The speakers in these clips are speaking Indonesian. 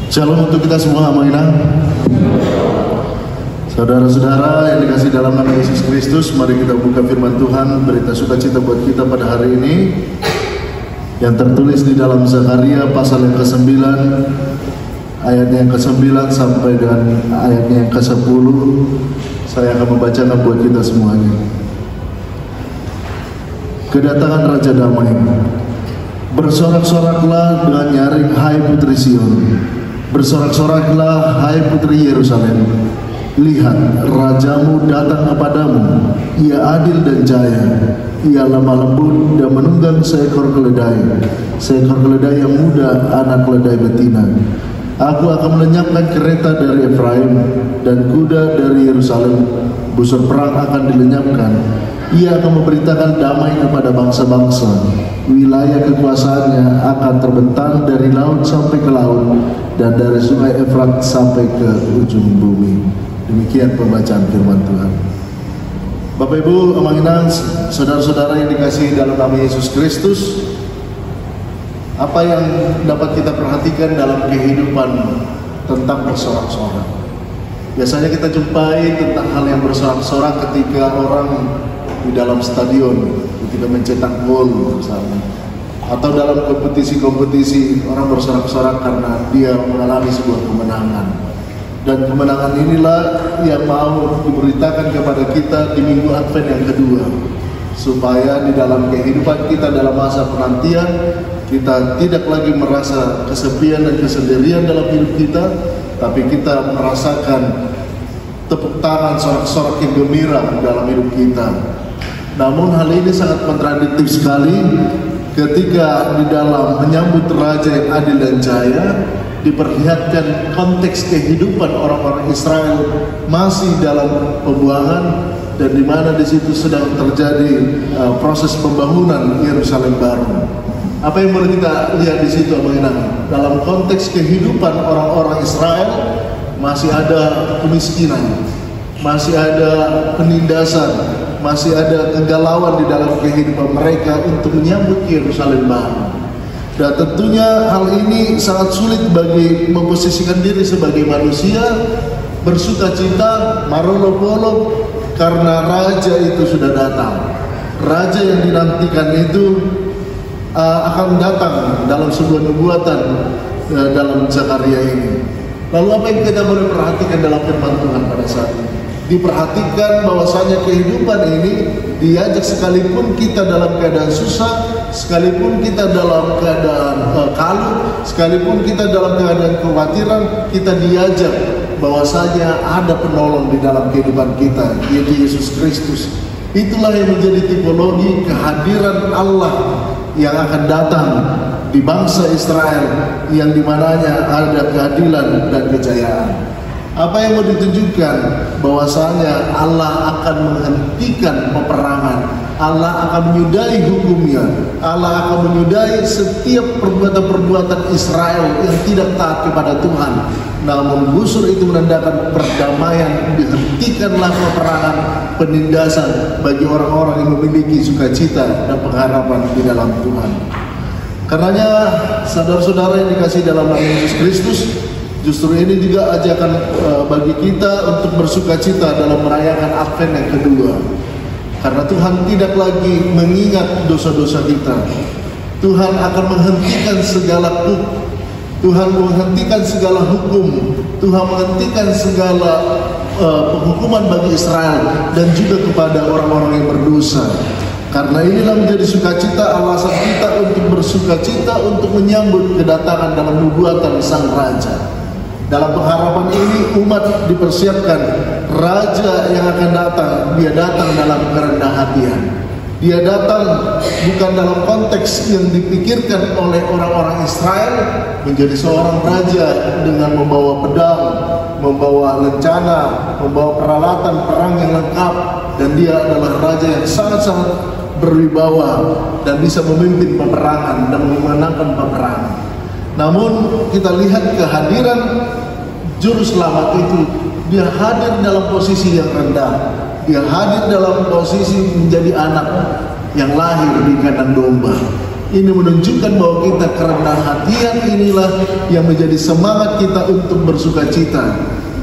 Shalom untuk kita semua, Aminah. Saudara-saudara yang dikasih dalam nama Yesus Kristus, mari kita buka firman Tuhan, berita sukacita buat kita pada hari ini yang tertulis di dalam Zakaria pasal yang ke-9 ayatnya yang ke-9 sampai dengan ayatnya yang ke-10. Saya akan membacakan buat kita semuanya. Kedatangan Raja Damai. Bersorak-soraklah dengan nyaring, hai putri Sion. Bersorak-soraklah, hai putri Yerusalem. Lihat, rajamu datang kepadamu. Ia adil dan jaya. Ia lemah lembut dan menunggang seekor keledai. Seekor keledai yang muda, anak keledai betina. Aku akan melenyapkan kereta dari Efraim dan kuda dari Yerusalem. Busur perang akan dilenyapkan. Ia akan memberitakan damai kepada bangsa-bangsa. Wilayah kekuasaannya akan terbentang dari laut sampai ke laut dan dari sungai Efrat sampai ke ujung bumi. Demikian pembacaan firman Tuhan. Bapak Ibu, Aminah, saudara-saudara yang dikasihi dalam nama Yesus Kristus, apa yang dapat kita perhatikan dalam kehidupan tentang bersorak-sorak? Biasanya kita jumpai tentang hal yang bersorak-sorak ketika orang di dalam stadion, ketika mencetak gol misalnya, atau dalam kompetisi-kompetisi orang bersorak-sorak karena dia mengalami sebuah kemenangan. Dan kemenangan inilah yang mau diberitakan kepada kita di minggu Advent yang kedua, supaya di dalam kehidupan kita dalam masa penantian kita tidak lagi merasa kesepian dan kesendirian dalam hidup kita, tapi kita merasakan tepuk tangan, sorak-sorak yang gembira dalam hidup kita. Namun hal ini sangat kontradiktif sekali ketika di dalam menyambut Raja yang adil dan jaya diperlihatkan konteks kehidupan orang-orang Israel masih dalam pembuangan, dan di mana di situ sedang terjadi proses pembangunan Yerusalem baru. Apa yang boleh kita lihat di situ, Aminah? Dalam konteks kehidupan orang-orang Israel masih ada kemiskinan, masih ada penindasan, masih ada kegalauan di dalam kehidupan mereka untuk menyambut Yerusalem baru. Dan tentunya hal ini sangat sulit bagi memposisikan diri sebagai manusia bersuka cita, marolo-polo, karena Raja itu sudah datang. Raja yang dinantikan itu akan datang dalam sebuah nubuatan dalam Zakaria ini. Lalu apa yang kita boleh perhatikan dalam firman Tuhan pada saat ini? Diperhatikan bahwasanya kehidupan ini diajak, sekalipun kita dalam keadaan susah, sekalipun kita dalam keadaan kalut, sekalipun kita dalam keadaan kekhawatiran, kita diajak bahwasanya ada penolong di dalam kehidupan kita, yaitu Yesus Kristus. Itulah yang menjadi tipologi kehadiran Allah yang akan datang di bangsa Israel, yang dimananya ada keadilan dan kejayaan. Apa yang mau ditunjukkan? Bahwasanya Allah akan menghentikan peperangan, Allah akan menyudahi hukumnya, Allah akan menyudahi setiap perbuatan-perbuatan Israel yang tidak taat kepada Tuhan. Namun busur itu menandakan perdamaian, dihentikanlah peperangan, penindasan bagi orang-orang yang memiliki sukacita dan pengharapan di dalam Tuhan. Karenanya saudara-saudara yang dikasihi dalam nama Yesus Kristus, justru ini juga ajakan bagi kita untuk bersukacita dalam merayakan Advent yang kedua. Karena Tuhan tidak lagi mengingat dosa-dosa kita. Tuhan akan menghentikan segala Tuhan menghentikan segala hukum. Tuhan menghentikan segala penghukuman bagi Israel dan juga kepada orang-orang yang berdosa. Karena inilah menjadi sukacita, alasan kita untuk bersukacita, untuk menyambut kedatangan dalam nubuatan Sang Raja. Dalam pengharapan ini umat dipersiapkan Raja yang akan datang. Dia datang dalam kerendahan hatian. Dia datang bukan dalam konteks yang dipikirkan oleh orang-orang Israel, menjadi seorang raja dengan membawa pedang, membawa lencana, membawa peralatan perang yang lengkap, dan dia adalah raja yang sangat-sangat berwibawa dan bisa memimpin peperangan dan memenangkan peperangan. Namun kita lihat kehadiran Juru Selamat itu, dia hadir dalam posisi yang rendah. Dia hadir dalam posisi menjadi anak yang lahir di kandang domba. Ini menunjukkan bahwa kita kerendahan hatian inilah yang menjadi semangat kita untuk bersuka cita.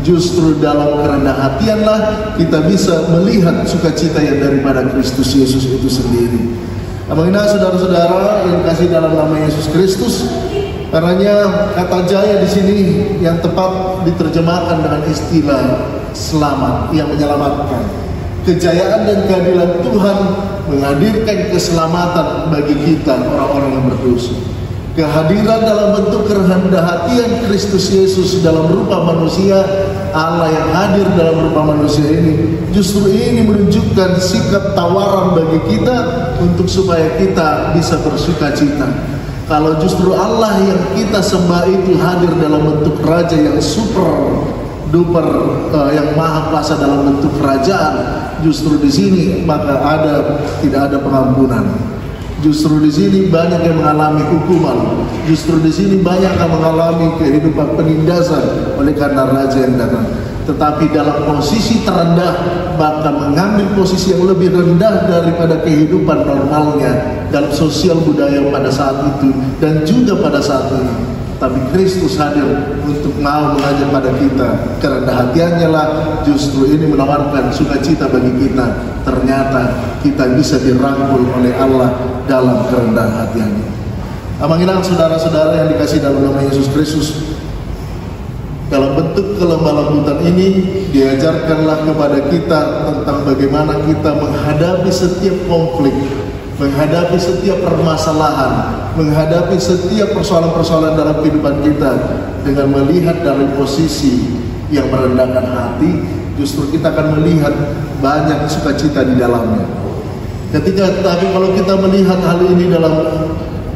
Justru dalam kerendahan hatianlah kita bisa melihat sukacita yang daripada Kristus Yesus itu sendiri. Amanginah saudara-saudara yang dikasihi dalam nama Yesus Kristus, karenanya kata jaya di sini yang tepat diterjemahkan dengan istilah selamat, yang menyelamatkan. Kejayaan dan keadilan Tuhan menghadirkan keselamatan bagi kita orang-orang yang berdosa. Kehadiran dalam bentuk kerendahan hatian Kristus Yesus dalam rupa manusia, Allah yang hadir dalam rupa manusia ini, justru ini menunjukkan sikap tawaran bagi kita untuk supaya kita bisa bersuka cita. Kalau justru Allah yang kita sembah itu hadir dalam bentuk Raja yang super duper, yang maha kuasa dalam bentuk kerajaan, justru di sini maka tidak ada pengampunan. Justru di sini banyak yang mengalami hukuman. Justru di sini banyak yang mengalami kehidupan penindasan oleh karena raja yang datang. Tetapi dalam posisi terendah, bahkan mengambil posisi yang lebih rendah daripada kehidupan normalnya dalam sosial budaya pada saat itu dan juga pada saat ini. Tapi Kristus hadir untuk mau mengajar pada kita kerendahan hatiannya lah, justru ini menawarkan sukacita bagi kita. Ternyata kita bisa dirangkul oleh Allah dalam kerendahan hatiannya. Amanginah saudara-saudara yang dikasihi dalam nama Yesus Kristus, dalam bentuk kelemah lembutan ini diajarkanlah kepada kita tentang bagaimana kita menghadapi setiap konflik, menghadapi setiap permasalahan, menghadapi setiap persoalan-persoalan dalam kehidupan kita dengan melihat dari posisi yang merendahkan hati. Justru kita akan melihat banyak sukacita di dalamnya. Tapi kalau kita melihat hal ini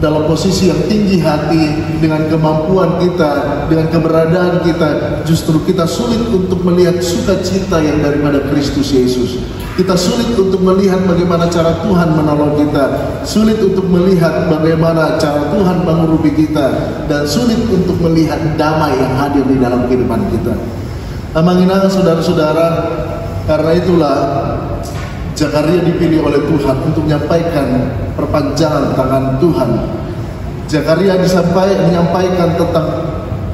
dalam posisi yang tinggi hati, dengan kemampuan kita, dengan keberadaan kita, justru kita sulit untuk melihat sukacita yang daripada Kristus Yesus. Kita sulit untuk melihat bagaimana cara Tuhan menolong kita, sulit untuk melihat bagaimana cara Tuhan mengurapi kita, dan sulit untuk melihat damai yang hadir di dalam kehidupan kita. Amanginah saudara-saudara, karena itulah Zakaria dipilih oleh Tuhan untuk menyampaikan perpanjangan tangan Tuhan. Zakaria menyampaikan tentang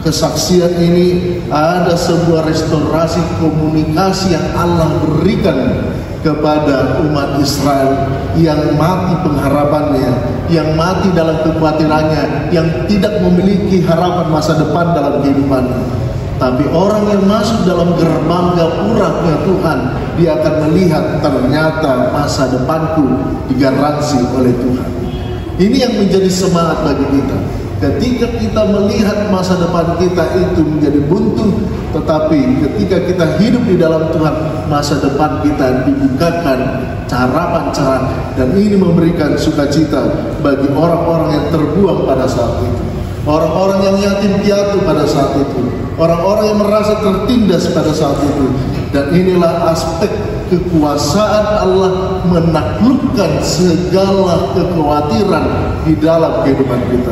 kesaksian ini, ada sebuah restorasi komunikasi yang Allah berikan kepada umat Israel yang mati pengharapannya, yang mati dalam kekhawatirannya, yang tidak memiliki harapan masa depan dalam kehidupannya. Tapi orang yang masuk dalam gerbang gapura-Nya Tuhan, dia akan melihat ternyata masa depanku digaransi oleh Tuhan. Ini yang menjadi semangat bagi kita. Ketika kita melihat masa depan kita itu menjadi buntu, tetapi ketika kita hidup di dalam Tuhan, masa depan kita dibukakan harapan cerah, dan ini memberikan sukacita bagi orang-orang yang terbuang pada saat itu, orang-orang yang yatim piatu pada saat itu, orang-orang yang merasa tertindas pada saat itu. Dan inilah aspek kekuasaan Allah menaklukkan segala kekhawatiran di dalam kehidupan kita.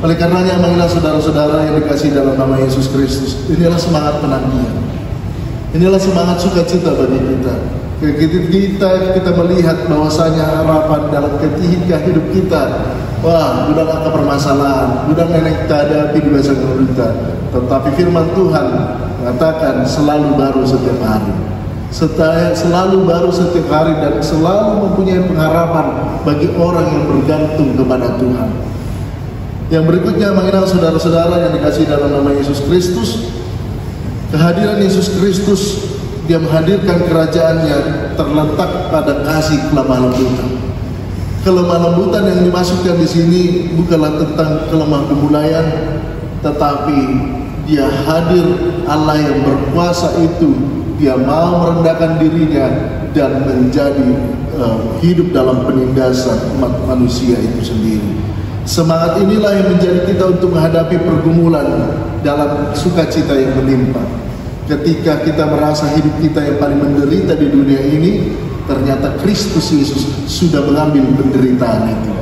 Oleh karenanya, marilah saudara-saudara yang dikasihi dalam nama Yesus Kristus, inilah semangat penantian, inilah semangat sukacita bagi kita. Kita melihat bahwasanya harapan dalam ketika hidup kita, wah, sudah angka permasalahan, sudah nenek hadapi di masa kita. Tetapi firman Tuhan mengatakan selalu baru setiap hari, selalu baru setiap hari, dan selalu mempunyai pengharapan bagi orang yang bergantung kepada Tuhan. Yang berikutnya, mengenal saudara-saudara yang dikasihi dalam nama Yesus Kristus, kehadiran Yesus Kristus, dia menghadirkan kerajaannya terletak pada kasih kelemah lembutan. Kelemah lembutan yang dimasukkan di sini bukanlah tentang kelemah gemulaian, tetapi dia hadir Allah yang berkuasa itu, dia mau merendahkan dirinya dan menjadi hidup dalam penindasan umat manusia itu sendiri. Semangat inilah yang menjadi kita untuk menghadapi pergumulan dalam sukacita yang menimpa. Ketika kita merasa hidup kita yang paling menderita di dunia ini, ternyata Kristus Yesus sudah mengambil penderitaan itu.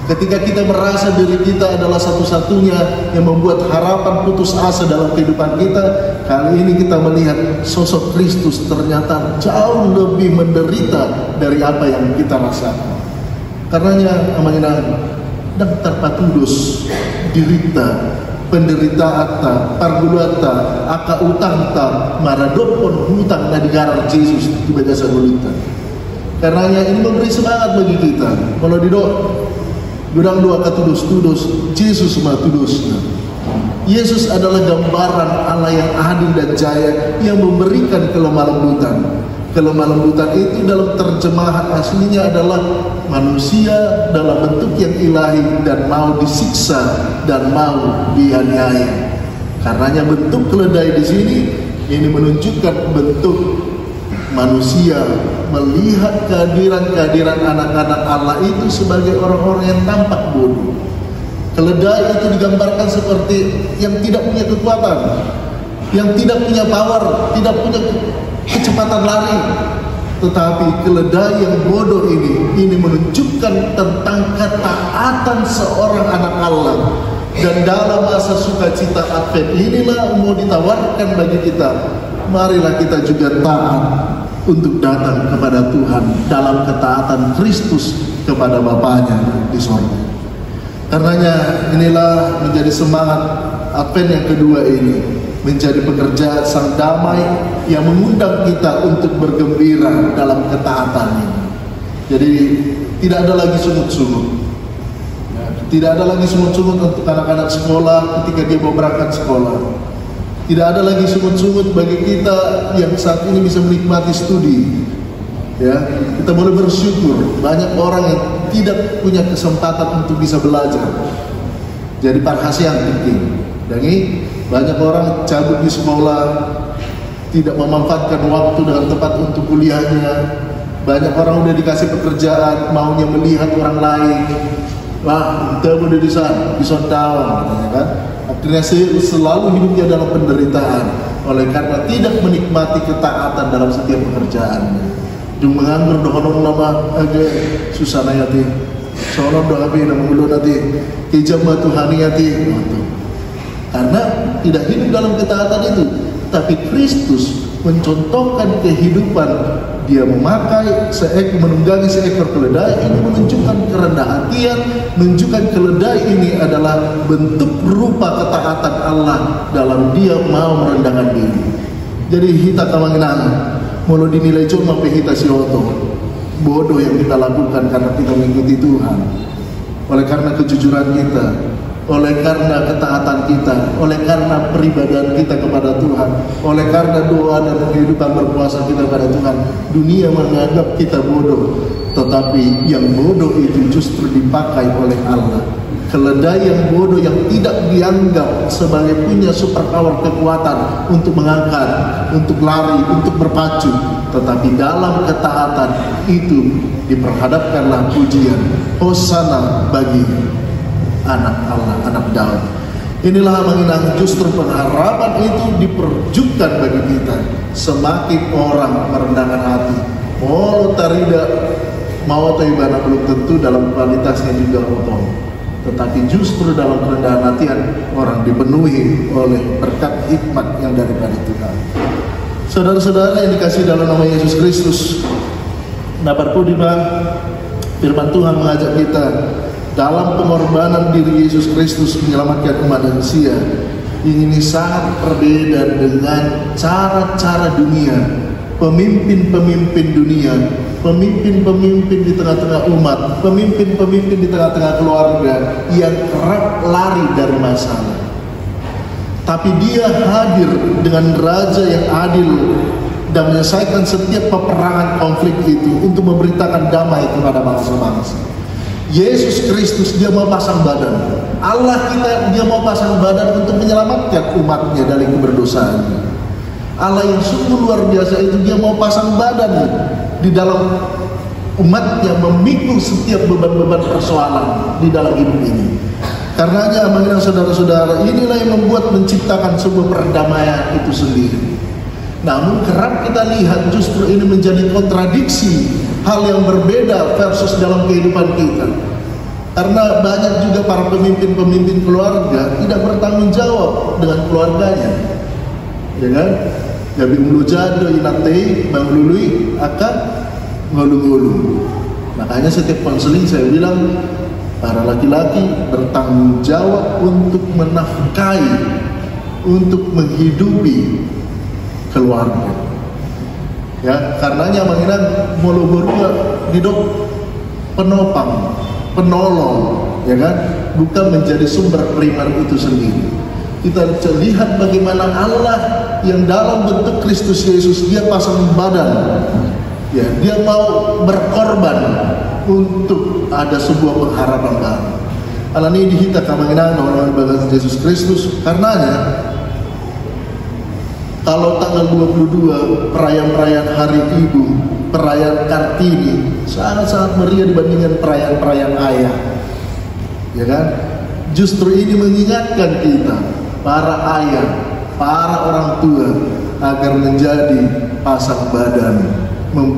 Ketika kita merasa diri kita adalah satu-satunya yang membuat harapan putus asa dalam kehidupan kita, kali ini kita melihat sosok Kristus ternyata jauh lebih menderita dari apa yang kita rasakan. Karenanya amanginan daftar patudus dirita penderitaata pargulata aka utangta maradopon hutang na digarar Yesus di jasa gulita. Karenanya ini memberi semangat bagi kita. Kalau didok gudang dua katudus-tudus Yesus matudusnya. Yesus adalah gambaran Allah yang adil dan jaya yang memberikan kelemah lembutan. Kelemah lembutan itu dalam terjemahan aslinya adalah manusia dalam bentuk yang ilahi dan mau disiksa dan mau dianiaya. Karenanya bentuk keledai di sini ini menunjukkan bentuk manusia melihat kehadiran anak-anak Allah itu sebagai orang-orang yang tampak bodoh. Keledai itu digambarkan seperti yang tidak punya kekuatan, yang tidak punya power, tidak punya kecepatan lari. Tetapi keledai yang bodoh ini menunjukkan tentang ketaatan seorang anak Allah. Dan dalam masa sukacita Advent inilah mau ditawarkan bagi kita, marilah kita juga taat untuk datang kepada Tuhan dalam ketaatan Kristus kepada Bapanya di sorga. Karenanya inilah menjadi semangat Advent yang kedua ini, menjadi pekerjaan Sang Damai yang mengundang kita untuk bergembira dalam ketaatan ini. Jadi tidak ada lagi sungut-sungut, tidak ada lagi sungut-sungut untuk anak-anak sekolah ketika dia mau berangkat sekolah. Tidak ada lagi sungut-sungut bagi kita yang saat ini bisa menikmati studi. Ya, kita boleh bersyukur banyak orang yang tidak punya kesempatan untuk bisa belajar. Jadi parhasi yang penting. Dan ini banyak orang cabut di sekolah, tidak memanfaatkan waktu dengan tepat untuk kuliahnya. Banyak orang udah dikasih pekerjaan, maunya melihat orang lain. Wah, kita udah di sana, di down, kan? Akhirnya selalu hidupnya dalam penderitaan oleh karena tidak menikmati ketaatan dalam setiap pekerjaannya. Dung menganggur dohonong nama aja susah nayati, soalnya doa api nama ulu nanti hijab Tuhani yati. Karena tidak hidup dalam ketaatan itu, tapi Kristus mencontohkan kehidupan. Dia memakai menunggangi seekor keledai. Ini menunjukkan kerendahan hatian, menunjukkan keledai ini adalah bentuk rupa ketaatan Allah dalam dia mau merendahkan diri. Jadi kita kamanginang mulu dinilai cuma pehita sioto bodoh yang kita lakukan karena kita mengikuti Tuhan, oleh karena kejujuran kita, oleh karena ketaatan kita, oleh karena peribadahan kita kepada Tuhan, oleh karena doa dan kehidupan berpuasa kita kepada Tuhan. Dunia menganggap kita bodoh, tetapi yang bodoh itu justru dipakai oleh Allah. Keledai yang bodoh yang tidak dianggap sebagai punya superpower kekuatan untuk mengangkat, untuk lari, untuk berpacu, tetapi dalam ketaatan itu diperhadapkanlah pujian Hosana bagi anak Allah, anak Daud. Inilah menginang justru pengharapan itu diperjukan bagi kita. Semakin orang merendahkan hati, mau tarida mau atau ibadah belum tentu dalam kualitasnya juga otong, tetapi justru dalam kerendahan hatian orang dipenuhi oleh berkat hikmat yang daripada Tuhan. Saudara-saudara yang dikasihi dalam nama Yesus Kristus, dapat pudima firman Tuhan mengajak kita dalam pengorbanan diri Yesus Kristus menyelamatkan umat manusia. Ini sangat berbeda dengan cara-cara dunia, pemimpin-pemimpin dunia, pemimpin-pemimpin di tengah-tengah umat, pemimpin-pemimpin di tengah-tengah keluarga yang kerap lari dari masalah. Tapi dia hadir dengan raja yang adil dan menyelesaikan setiap peperangan konflik itu untuk memberitakan damai kepada bangsa-bangsa. Yesus Kristus dia mau pasang badan, Allah kita dia mau pasang badan untuk menyelamatkan umatnya dari keberdosaannya. Allah yang sungguh luar biasa itu dia mau pasang badan di dalam umatnya, memikul setiap beban-beban persoalan di dalam hidup ini. Karenanya mengenai saudara-saudara, inilah yang membuat menciptakan sebuah perdamaian itu sendiri. Namun kerap kita lihat justru ini menjadi kontradiksi, hal yang berbeda versus dalam kehidupan kita. Karena banyak juga para pemimpin-pemimpin keluarga tidak bertanggung jawab dengan keluarganya, ya kan? Gabi mulu jado inatei bang lului akan ngolu-ngolu. Makanya setiap konseling saya bilang, para laki-laki bertanggung jawab untuk menafkahi, untuk menghidupi keluarga. Ya, karenanya mengingat mulu berua hidup penopang, penolong, ya kan, bukan menjadi sumber primer itu sendiri. Kita lihat bagaimana Allah yang dalam bentuk Kristus Yesus, dia pasang badan, ya, dia mau berkorban untuk ada sebuah pengharapan baru. Allah ini dihita kamengan orang bagian Yesus Kristus. Karenanya kalau tanggal 22 perayaan Hari Ibu, perayaan Kartini sangat-sangat meriah dibandingkan perayaan ayah, ya kan? Justru ini mengingatkan kita, para ayah, para orang tua, agar menjadi pasang badan,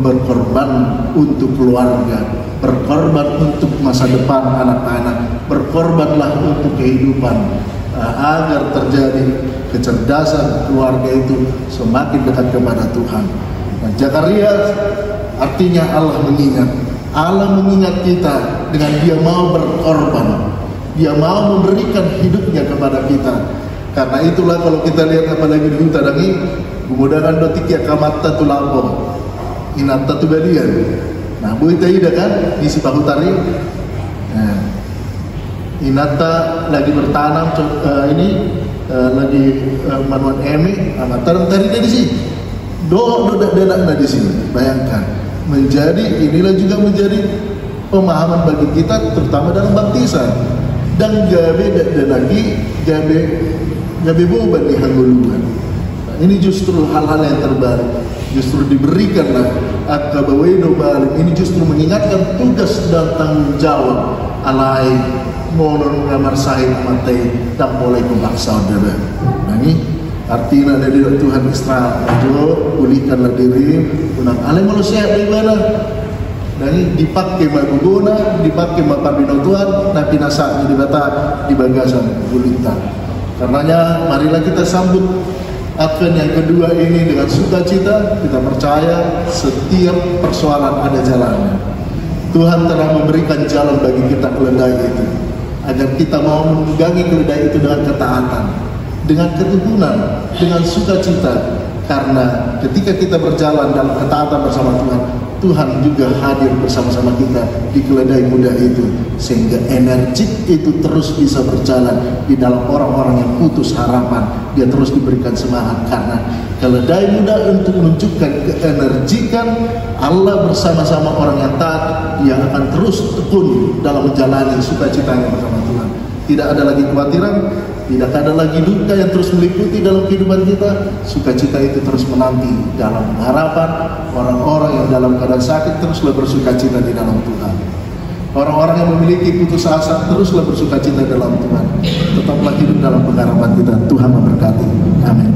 berkorban untuk keluarga, berkorban untuk masa depan anak-anak, berkorbanlah untuk kehidupan, agar terjadi kecerdasan keluarga itu semakin dekat kepada Tuhan. Nah, Zakaria artinya Allah mengingat kita dengan dia mau berkorban, dia mau memberikan hidupnya kepada kita. Karena itulah kalau kita lihat apalagi di hutan ini, memudahkan dotik ya kamata tulapong inata tu balian. Nah, buita ida kan di Sipahutari. Nah, inata lagi bertanam lagi manuan emi, tanam tadi di sini. Do denak di sini. Bayangkan, inilah juga menjadi pemahaman bagi kita, terutama dalam baptisan. Dan gabe lagi gabe boban di hangguluan. Nah, ini justru hal-hal yang terbalik. Justru diberikanlah akabawedo balim. Ini justru mengingatkan tugas dan tanggung jawab alai monon ngamar sahib matai dan mulai kumbaksa saudara. Nah, ini artinya dari Tuhan Israel itu pulihkanlah diri unang alai manusia dari mana. Dan ini dipakai maguguna, dipakai mapabino Tuhan, napi nasa di bata di bagasan pulihkan. Karenanya marilah kita sambut Advent yang kedua ini dengan sukacita. Kita percaya setiap persoalan ada jalannya. Tuhan telah memberikan jalan bagi kita keledai itu, agar kita mau menunggangi keledai itu dengan ketaatan, dengan ketukunan, dengan sukacita. Karena ketika kita berjalan dalam ketaatan bersama Tuhan, Tuhan juga hadir bersama-sama kita di keledai muda itu, sehingga energik itu terus bisa berjalan di dalam orang-orang yang putus harapan. Dia terus diberikan semangat karena keledai muda untuk menunjukkan keenergikan Allah bersama-sama orang yang taat. Dia akan terus tekun dalam menjalani sukacitanya bersama Tuhan. Tidak ada lagi kekhawatiran, tidak ada lagi duka yang terus meliputi dalam kehidupan kita. Sukacita itu terus menanti dalam harapan. Orang-orang yang dalam keadaan sakit teruslah bersukacita di dalam Tuhan. Orang-orang yang memiliki putus asa teruslah bersukacita dalam Tuhan. Tetaplah hidup dalam pengharapan kita. Tuhan memberkati. Amin.